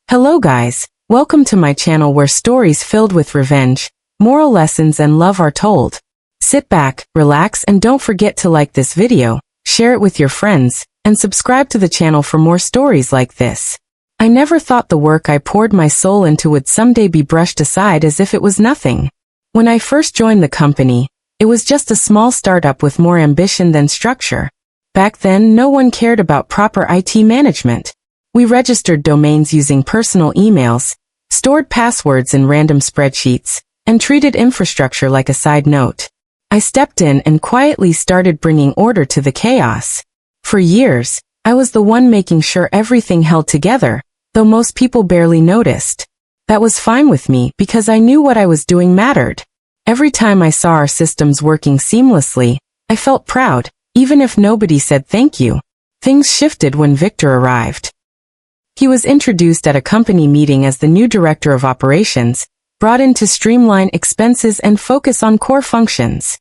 Hello guys, welcome to my channel where stories filled with revenge, moral lessons and love are told. Sit back, relax and don't forget to like this video, share it with your friends, and subscribe to the channel for more stories like this. I never thought the work I poured my soul into would someday be brushed aside as if it was nothing. When I first joined the company, it was just a small startup with more ambition than structure. Back then, no one cared about proper IT management. We registered domains using personal emails, stored passwords in random spreadsheets, and treated infrastructure like a side note. I stepped in and quietly started bringing order to the chaos. For years, I was the one making sure everything held together, though most people barely noticed. That was fine with me because I knew what I was doing mattered. Every time I saw our systems working seamlessly, I felt proud, even if nobody said thank you. Things shifted when Victor arrived. He was introduced at a company meeting as the new director of operations, brought in to streamline expenses and focus on core functions.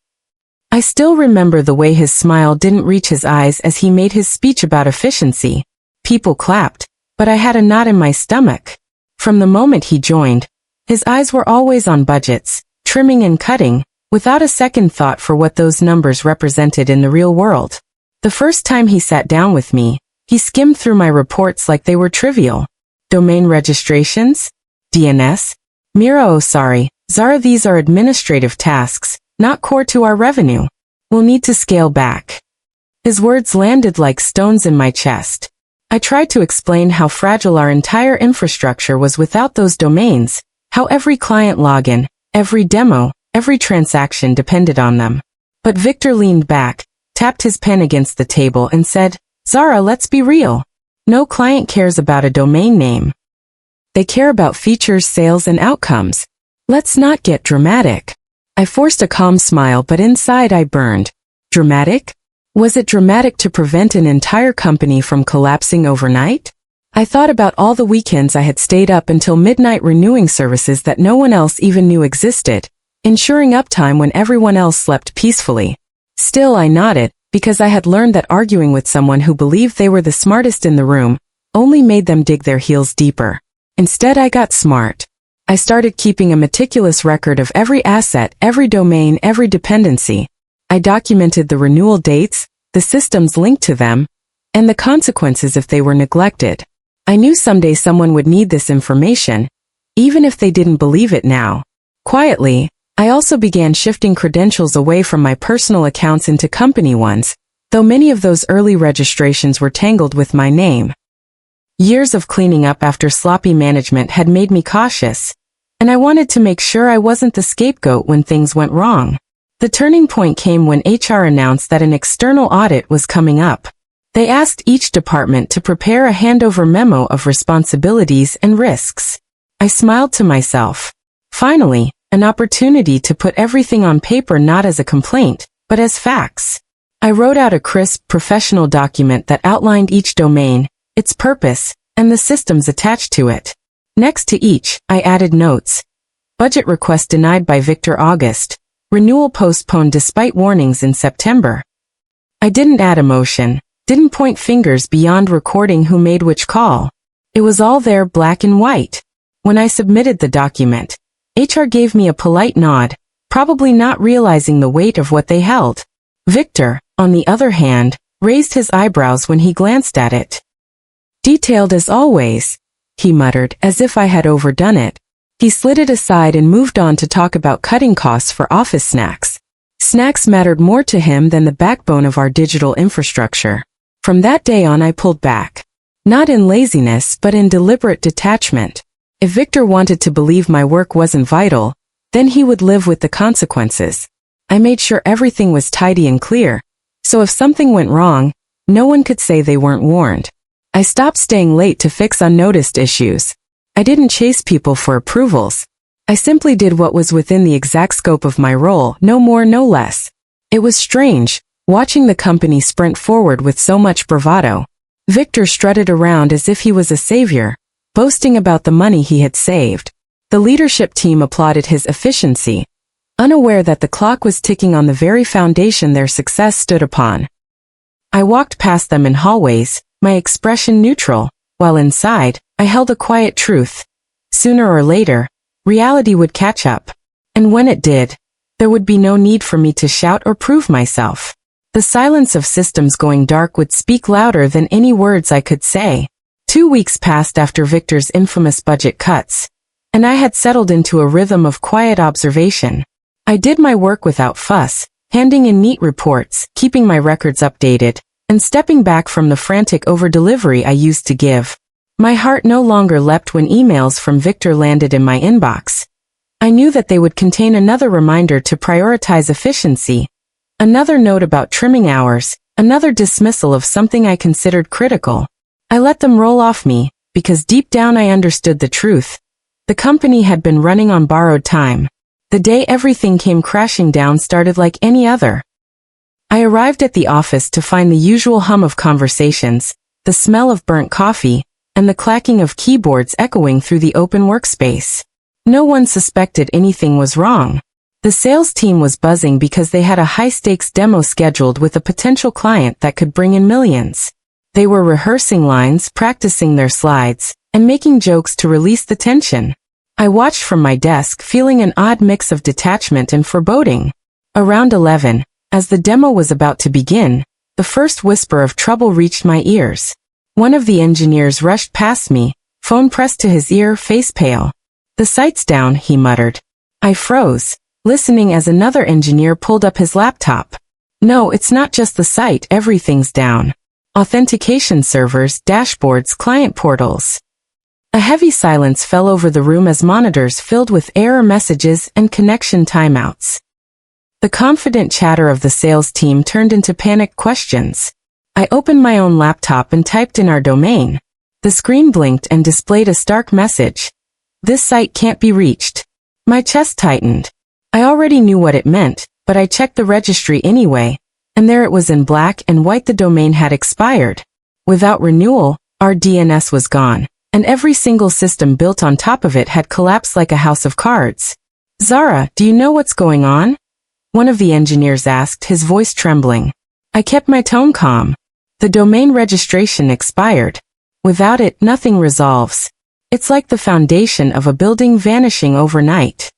I still remember the way his smile didn't reach his eyes as he made his speech about efficiency. People clapped, but I had a knot in my stomach. From the moment he joined, his eyes were always on budgets, trimming and cutting, without a second thought for what those numbers represented in the real world. The first time he sat down with me, he skimmed through my reports like they were trivial. Domain registrations? DNS? Mira, oh sorry, Zara, these are administrative tasks, not core to our revenue. We'll need to scale back. His words landed like stones in my chest. I tried to explain how fragile our entire infrastructure was without those domains, how every client login, every demo, every transaction depended on them. But Victor leaned back, tapped his pen against the table and said, Zara, let's be real. No client cares about a domain name. They care about features, sales, and outcomes. Let's not get dramatic. I forced a calm smile, but inside I burned. Dramatic? Was it dramatic to prevent an entire company from collapsing overnight? I thought about all the weekends I had stayed up until midnight renewing services that no one else even knew existed, ensuring uptime when everyone else slept peacefully. Still, I nodded, because I had learned that arguing with someone who believed they were the smartest in the room only made them dig their heels deeper. Instead, I got smart. I started keeping a meticulous record of every asset, every domain, every dependency. I documented the renewal dates, the systems linked to them, and the consequences if they were neglected. I knew someday someone would need this information, even if they didn't believe it now. Quietly, I also began shifting credentials away from my personal accounts into company ones, though many of those early registrations were tangled with my name. Years of cleaning up after sloppy management had made me cautious, and I wanted to make sure I wasn't the scapegoat when things went wrong. The turning point came when HR announced that an external audit was coming up. They asked each department to prepare a handover memo of responsibilities and risks. I smiled to myself. Finally, an opportunity to put everything on paper, not as a complaint, but as facts. I wrote out a crisp, professional document that outlined each domain, its purpose, and the systems attached to it. Next to each, I added notes. Budget request denied by Victor August. Renewal postponed despite warnings in September. I didn't add emotion, didn't point fingers beyond recording who made which call. It was all there, black and white. When I submitted the document, HR gave me a polite nod, probably not realizing the weight of what they held. Victor, on the other hand, raised his eyebrows when he glanced at it. Detailed as always, he muttered, as if I had overdone it. He slid it aside and moved on to talk about cutting costs for office snacks. Snacks mattered more to him than the backbone of our digital infrastructure. From that day on, I pulled back. Not in laziness, but in deliberate detachment. If Victor wanted to believe my work wasn't vital, then he would live with the consequences. I made sure everything was tidy and clear, so if something went wrong, no one could say they weren't warned. I stopped staying late to fix unnoticed issues. I didn't chase people for approvals. I simply did what was within the exact scope of my role, no more, no less. It was strange, watching the company sprint forward with so much bravado. Victor strutted around as if he was a savior, boasting about the money he had saved. The leadership team applauded his efficiency, unaware that the clock was ticking on the very foundation their success stood upon. I walked past them in hallways, my expression neutral, while inside, I held a quiet truth. Sooner or later, reality would catch up. And when it did, there would be no need for me to shout or prove myself. The silence of systems going dark would speak louder than any words I could say. 2 weeks passed after Victor's infamous budget cuts, and I had settled into a rhythm of quiet observation. I did my work without fuss, handing in neat reports, keeping my records updated, and stepping back from the frantic over-delivery I used to give. My heart no longer leapt when emails from Victor landed in my inbox. I knew that they would contain another reminder to prioritize efficiency, another note about trimming hours, another dismissal of something I considered critical. I let them roll off me, because deep down I understood the truth. The company had been running on borrowed time. The day everything came crashing down started like any other. I arrived at the office to find the usual hum of conversations, the smell of burnt coffee, and the clacking of keyboards echoing through the open workspace. No one suspected anything was wrong. The sales team was buzzing because they had a high-stakes demo scheduled with a potential client that could bring in millions. They were rehearsing lines, practicing their slides, and making jokes to release the tension. I watched from my desk, feeling an odd mix of detachment and foreboding. Around 11, as the demo was about to begin, the first whisper of trouble reached my ears. One of the engineers rushed past me, phone pressed to his ear, face pale. "The site's down," he muttered. I froze, listening as another engineer pulled up his laptop. "No, it's not just the site, everything's down. Authentication servers, dashboards, client portals." A heavy silence fell over the room as monitors filled with error messages and connection timeouts. The confident chatter of the sales team turned into panicked questions. I opened my own laptop and typed in our domain. The screen blinked and displayed a stark message. "This site can't be reached." My chest tightened. I already knew what it meant, but I checked the registry anyway, and there it was in black and white: the domain had expired. Without renewal, our DNS was gone, and every single system built on top of it had collapsed like a house of cards. "Zara, do you know what's going on?" one of the engineers asked, his voice trembling. I kept my tone calm. The domain registration expired. Without it, nothing resolves. It's like the foundation of a building vanishing overnight.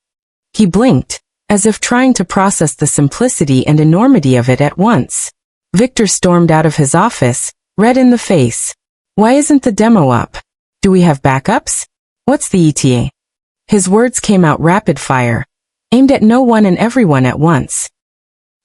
He blinked, as if trying to process the simplicity and enormity of it at once. Victor stormed out of his office, red in the face. "Why isn't the demo up? Do we have backups? What's the ETA?" His words came out rapid fire, aimed at no one and everyone at once.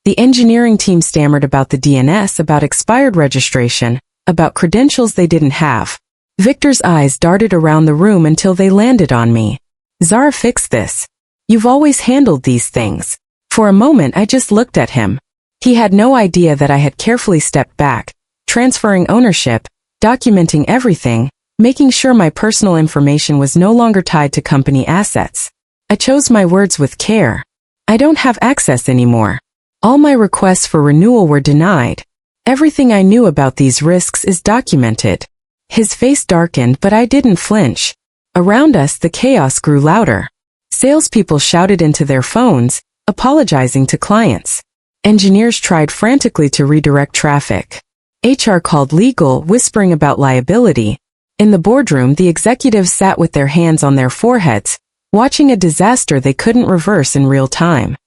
The engineering team stammered about the DNS, about expired registration, about credentials they didn't have. Victor's eyes darted around the room until they landed on me. "Zara, fix this. You've always handled these things." For a moment I just looked at him. He had no idea that I had carefully stepped back, transferring ownership, documenting everything, making sure my personal information was no longer tied to company assets. I chose my words with care. "I don't have access anymore. All my requests for renewal were denied. Everything I knew about these risks is documented." His face darkened, but I didn't flinch. Around us, the chaos grew louder. Salespeople shouted into their phones, apologizing to clients. Engineers tried frantically to redirect traffic. HR called legal, whispering about liability. In the boardroom, the executives sat with their hands on their foreheads, watching a disaster they couldn't reverse in real time.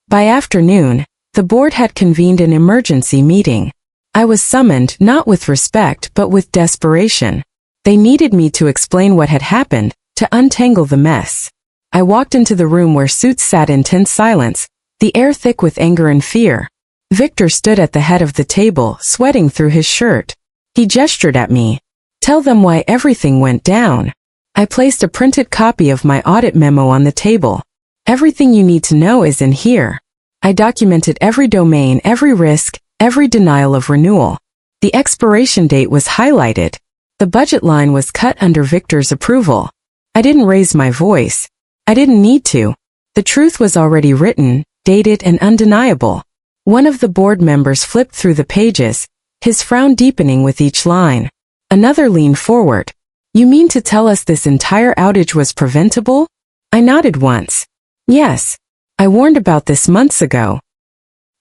By afternoon, the board had convened an emergency meeting. I was summoned, not with respect but with desperation. They needed me to explain what had happened, to untangle the mess. I walked into the room where suits sat in tense silence, the air thick with anger and fear. Victor stood at the head of the table, sweating through his shirt. He gestured at me. "Tell them why everything went down." I placed a printed copy of my audit memo on the table. "Everything you need to know is in here." I documented every domain, every risk, every denial of renewal. The expiration date was highlighted. The budget line was cut under Victor's approval. I didn't raise my voice. I didn't need to. The truth was already written, dated, and undeniable. One of the board members flipped through the pages, his frown deepening with each line. Another leaned forward. "You mean to tell us this entire outage was preventable?" I nodded once. "Yes. I warned about this months ago."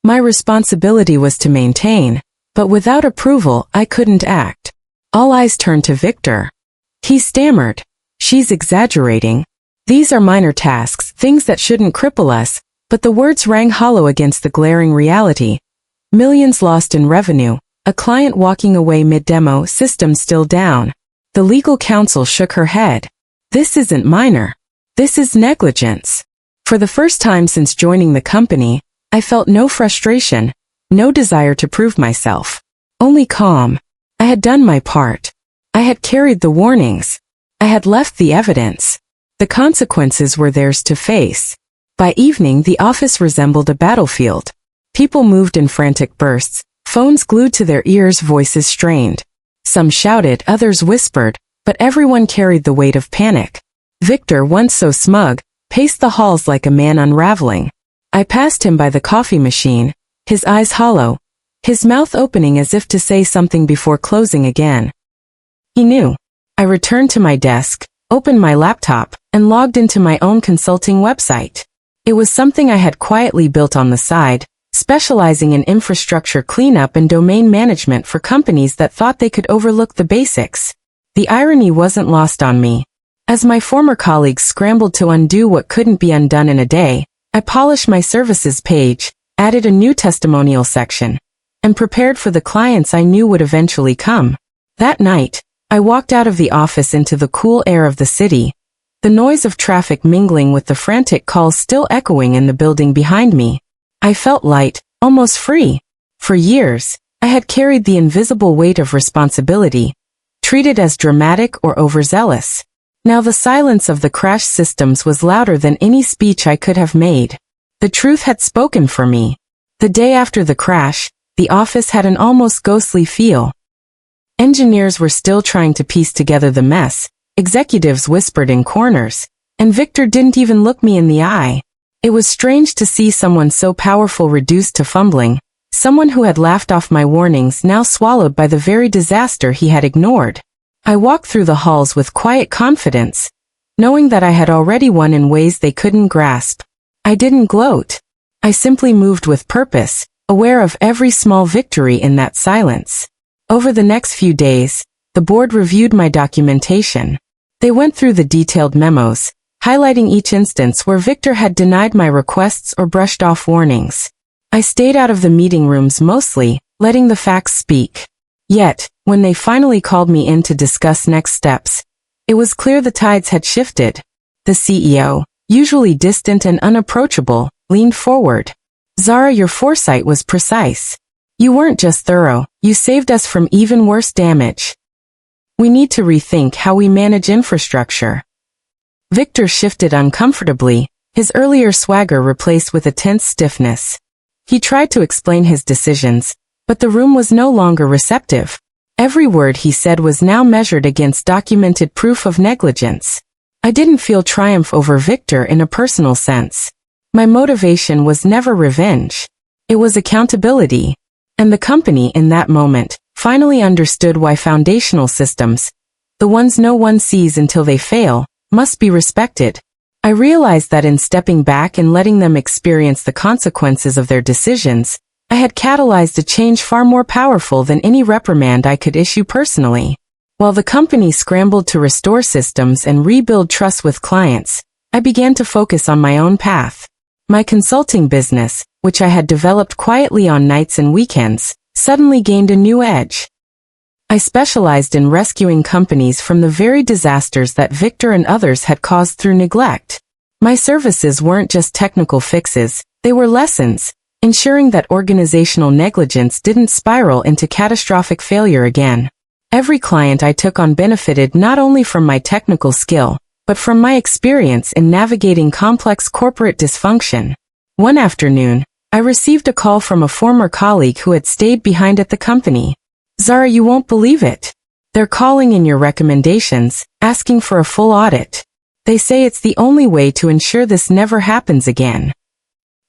My responsibility was to maintain, but without approval I couldn't act. All eyes turned to Victor. He stammered. She's exaggerating. These are minor tasks, things that shouldn't cripple us, but the words rang hollow against the glaring reality. Millions lost in revenue, a client walking away mid-demo, system still down. The legal counsel shook her head. This isn't minor. This is negligence. For the first time since joining the company, I felt no frustration, no desire to prove myself. Only calm. I had done my part. I had carried the warnings. I had left the evidence. The consequences were theirs to face. By evening, the office resembled a battlefield. People moved in frantic bursts, phones glued to their ears, voices strained. Some shouted, others whispered, but everyone carried the weight of panic. Victor, once so smug, paced the halls like a man unraveling. I passed him by the coffee machine, his eyes hollow, his mouth opening as if to say something before closing again. He knew. I returned to my desk, opened my laptop, and logged into my own consulting website. It was something I had quietly built on the side, specializing in infrastructure cleanup and domain management for companies that thought they could overlook the basics. The irony wasn't lost on me. As my former colleagues scrambled to undo what couldn't be undone in a day, I polished my services page, added a new testimonial section, and prepared for the clients I knew would eventually come. That night, I walked out of the office into the cool air of the city, the noise of traffic mingling with the frantic calls still echoing in the building behind me. I felt light, almost free. For years, I had carried the invisible weight of responsibility, treated as dramatic or overzealous. Now the silence of the crash systems was louder than any speech I could have made. The truth had spoken for me. The day after the crash, the office had an almost ghostly feel. Engineers were still trying to piece together the mess, executives whispered in corners, and Victor didn't even look me in the eye. It was strange to see someone so powerful reduced to fumbling, someone who had laughed off my warnings now swallowed by the very disaster he had ignored. I walked through the halls with quiet confidence, knowing that I had already won in ways they couldn't grasp. I didn't gloat. I simply moved with purpose, aware of every small victory in that silence. Over the next few days, the board reviewed my documentation. They went through the detailed memos, highlighting each instance where Victor had denied my requests or brushed off warnings. I stayed out of the meeting rooms mostly, letting the facts speak. Yet, when they finally called me in to discuss next steps, it was clear the tides had shifted. The CEO, usually distant and unapproachable, leaned forward. Zara, your foresight was precise. You weren't just thorough, you saved us from even worse damage. We need to rethink how we manage infrastructure. Victor shifted uncomfortably, his earlier swagger replaced with a tense stiffness. He tried to explain his decisions, but the room was no longer receptive. Every word he said was now measured against documented proof of negligence. I didn't feel triumph over Victor in a personal sense. My motivation was never revenge. It was accountability. And the company in that moment finally understood why foundational systems, the ones no one sees until they fail, must be respected. I realized that in stepping back and letting them experience the consequences of their decisions, I had catalyzed a change far more powerful than any reprimand I could issue personally. While the company scrambled to restore systems and rebuild trust with clients, I began to focus on my own path. My consulting business, which I had developed quietly on nights and weekends, suddenly gained a new edge. I specialized in rescuing companies from the very disasters that Victor and others had caused through neglect. My services weren't just technical fixes, they were lessons, ensuring that organizational negligence didn't spiral into catastrophic failure again. Every client I took on benefited not only from my technical skill, but from my experience in navigating complex corporate dysfunction. One afternoon, I received a call from a former colleague who had stayed behind at the company. Zara, you won't believe it. They're calling in your recommendations, asking for a full audit. They say it's the only way to ensure this never happens again.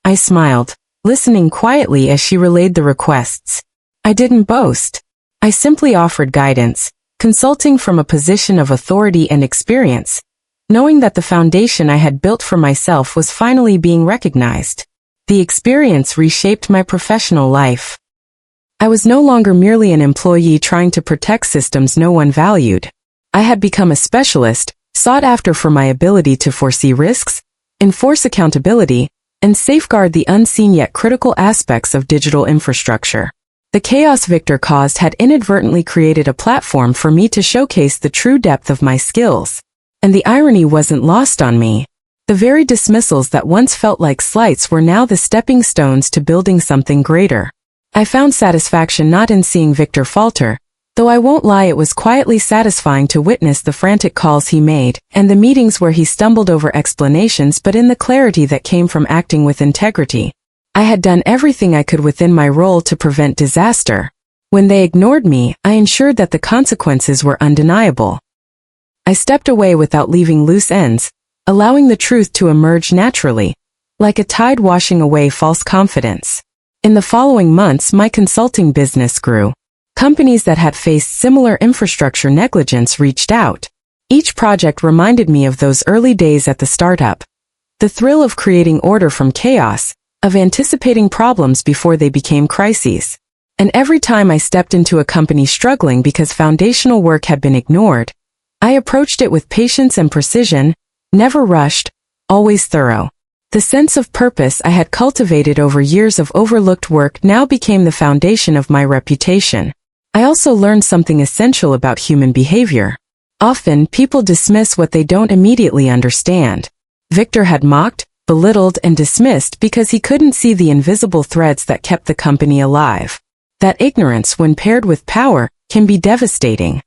I smiled, listening quietly as she relayed the requests. I didn't boast. I simply offered guidance, consulting from a position of authority and experience, knowing that the foundation I had built for myself was finally being recognized. The experience reshaped my professional life. I was no longer merely an employee trying to protect systems no one valued. I had become a specialist, sought after for my ability to foresee risks, enforce accountability, and safeguard the unseen yet critical aspects of digital infrastructure. The chaos Victor caused had inadvertently created a platform for me to showcase the true depth of my skills. And the irony wasn't lost on me. The very dismissals that once felt like slights were now the stepping stones to building something greater. I found satisfaction not in seeing Victor falter, though I won't lie, it was quietly satisfying to witness the frantic calls he made, and the meetings where he stumbled over explanations, but in the clarity that came from acting with integrity. I had done everything I could within my role to prevent disaster. When they ignored me, I ensured that the consequences were undeniable. I stepped away without leaving loose ends, allowing the truth to emerge naturally, like a tide washing away false confidence. In the following months, my consulting business grew. Companies that had faced similar infrastructure negligence reached out. Each project reminded me of those early days at the startup. The thrill of creating order from chaos, of anticipating problems before they became crises. And every time I stepped into a company struggling because foundational work had been ignored, I approached it with patience and precision, never rushed, always thorough. The sense of purpose I had cultivated over years of overlooked work now became the foundation of my reputation. I also learned something essential about human behavior. Often, people dismiss what they don't immediately understand. Victor had mocked, belittled, and dismissed because he couldn't see the invisible threads that kept the company alive. That ignorance, when paired with power, can be devastating.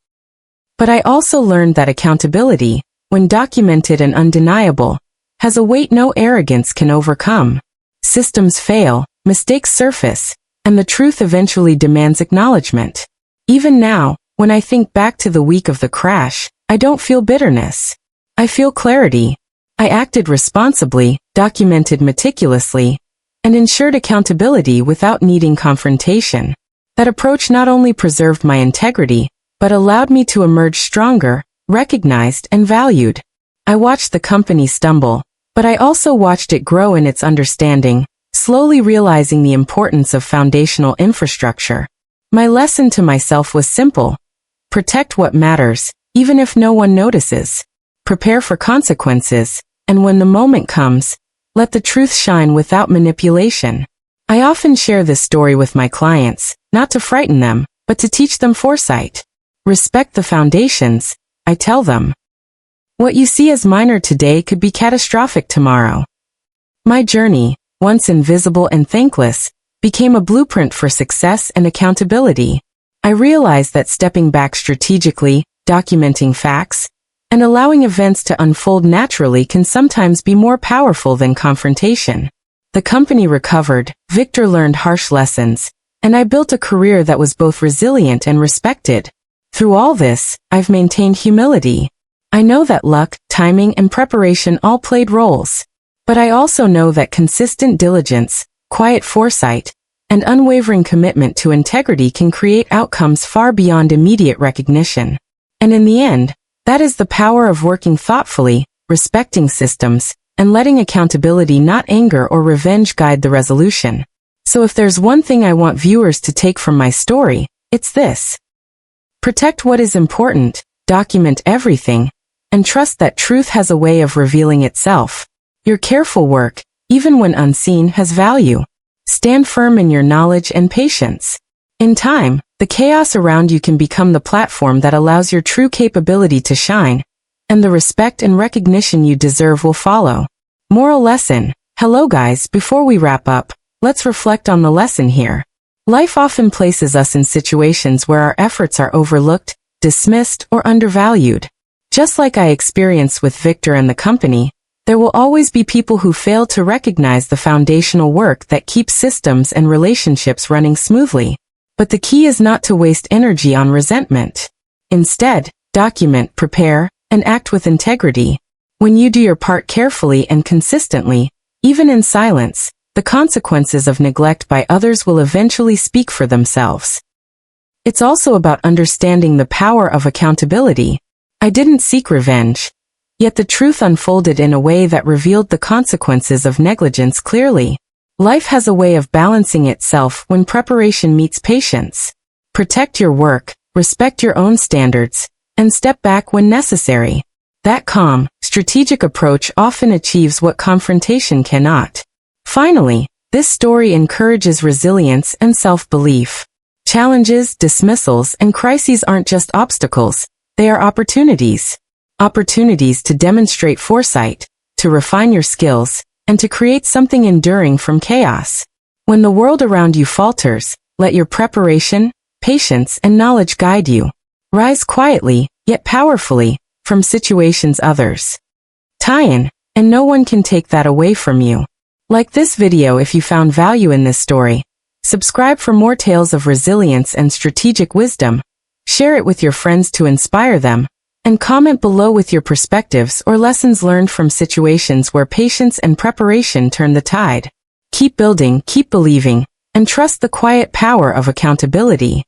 But I also learned that accountability, when documented and undeniable, has a weight no arrogance can overcome. Systems fail, mistakes surface, and the truth eventually demands acknowledgement. Even now, when I think back to the week of the crash, I don't feel bitterness. I feel clarity. I acted responsibly, documented meticulously, and ensured accountability without needing confrontation. That approach not only preserved my integrity, but allowed me to emerge stronger, recognized, and valued. I watched the company stumble, but I also watched it grow in its understanding, slowly realizing the importance of foundational infrastructure. My lesson to myself was simple. Protect what matters, even if no one notices. Prepare for consequences, and when the moment comes, let the truth shine without manipulation. I often share this story with my clients, not to frighten them, but to teach them foresight. Respect the foundations, I tell them. What you see as minor today could be catastrophic tomorrow. My journey, once invisible and thankless, became a blueprint for success and accountability. I realized that stepping back strategically, documenting facts, and allowing events to unfold naturally can sometimes be more powerful than confrontation. The company recovered, Victor learned harsh lessons, and I built a career that was both resilient and respected. Through all this, I've maintained humility. I know that luck, timing, and preparation all played roles. But I also know that consistent diligence, quiet foresight, and unwavering commitment to integrity can create outcomes far beyond immediate recognition. And in the end, that is the power of working thoughtfully, respecting systems, and letting accountability, not anger or revenge, guide the resolution. So if there's one thing I want viewers to take from my story, it's this. Protect what is important, document everything, and trust that truth has a way of revealing itself. Your careful work, even when unseen, has value. Stand firm in your knowledge and patience. In time, the chaos around you can become the platform that allows your true capability to shine, and the respect and recognition you deserve will follow. Moral lesson. Hello guys, before we wrap up, let's reflect on the lesson here. Life often places us in situations where our efforts are overlooked, dismissed, or undervalued. Just like I experienced with Victor and the company, there will always be people who fail to recognize the foundational work that keeps systems and relationships running smoothly. But the key is not to waste energy on resentment. Instead, document, prepare, and act with integrity. When you do your part carefully and consistently, even in silence, the consequences of neglect by others will eventually speak for themselves. It's also about understanding the power of accountability. I didn't seek revenge. Yet the truth unfolded in a way that revealed the consequences of negligence clearly. Life has a way of balancing itself when preparation meets patience. Protect your work, respect your own standards, and step back when necessary. That calm, strategic approach often achieves what confrontation cannot. Finally, this story encourages resilience and self-belief. Challenges, dismissals, and crises aren't just obstacles, they are opportunities. Opportunities to demonstrate foresight, to refine your skills, and to create something enduring from chaos. When the world around you falters, let your preparation, patience, and knowledge guide you. Rise quietly, yet powerfully, from situations others tie-in, and no one can take that away from you. Like this video if you found value in this story. Subscribe for more tales of resilience and strategic wisdom. Share it with your friends to inspire them. And comment below with your perspectives or lessons learned from situations where patience and preparation turn the tide. Keep building, keep believing, and trust the quiet power of accountability.